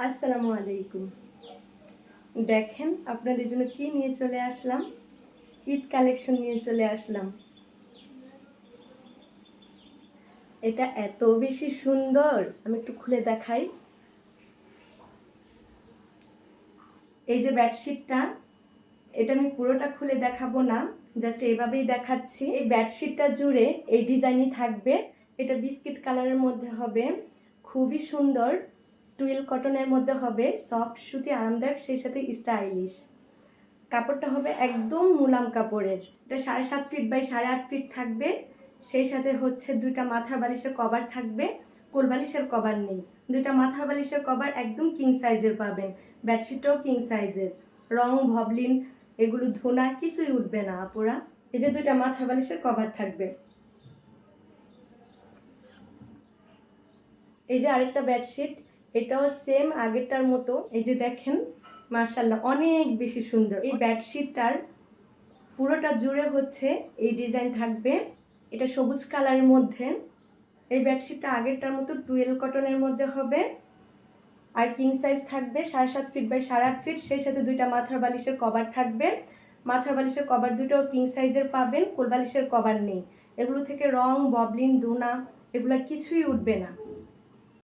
আসসালামু আলাইকুম। দেখেন আপনাদের জন্য কি নিয়ে চলে আসলাম। ঈদ কালেকশন নিয়ে চলে আসলাম। এটা এত বেশি সুন্দর, আমি একটু খুলে দেখাই। এই যে বেডশিটটা, এটা আমি পুরোটা খুলে দেখাবো না, জাস্ট এইভাবেই দেখাচ্ছি। এই বেডশিটটা জুড়ে এই ডিজাইনই থাকবে। এটা বিস্কিট কালারের মধ্যে হবে, খুবই সুন্দর। টুইল কটনের মধ্যে হবে, সফট সুতি, আরামদায়ক, সেই সাথে স্টাইলিশ। কাপড়টা হবে একদম মুলাম কাপড়ের। এটা 7.5 ফিট বাই 8.5 ফিট থাকবে। সেই সাথে হচ্ছে 2টা মাথার বালিশের কভার থাকবে। কোল বালিশের কভার নেই। 2টা মাথার বালিশের কভার একদম কিং সাইজের পাবেন। বেডশিটটাও কিং সাইজের। রং ভবলিন এগুলো ধোনা কিছুই উঠবে না আপুরা। এই যে 2টা মাথার বালিশের কভার থাকবে। এই যে আরেকটা বেডশিট, এটাও সেম আগেরটার মতো। এই যে দেখেন, মাশাআল্লাহ অনেক বেশি সুন্দর। এই বেডশিটটার পুরোটা জুড়ে হচ্ছে এই ডিজাইন থাকবে। এটা সবুজ কালারের মধ্যে। এই বেডশিটটা আগেরটার মতো টুয়েল কটনের মধ্যে হবে, আর কিং সাইজ থাকবে 7.5 ফিট বাই 8.5 ফিট। সেই সাথে 2টা মাথার বালিশের কভার থাকবে। মাথার বালিশের কভার দুটোও কিং সাইজের পাবেন, কোল বালিশের কভার নেই। এগুলো থেকে রং ববলিন দোনা এগুলো কিছুই উঠবে না।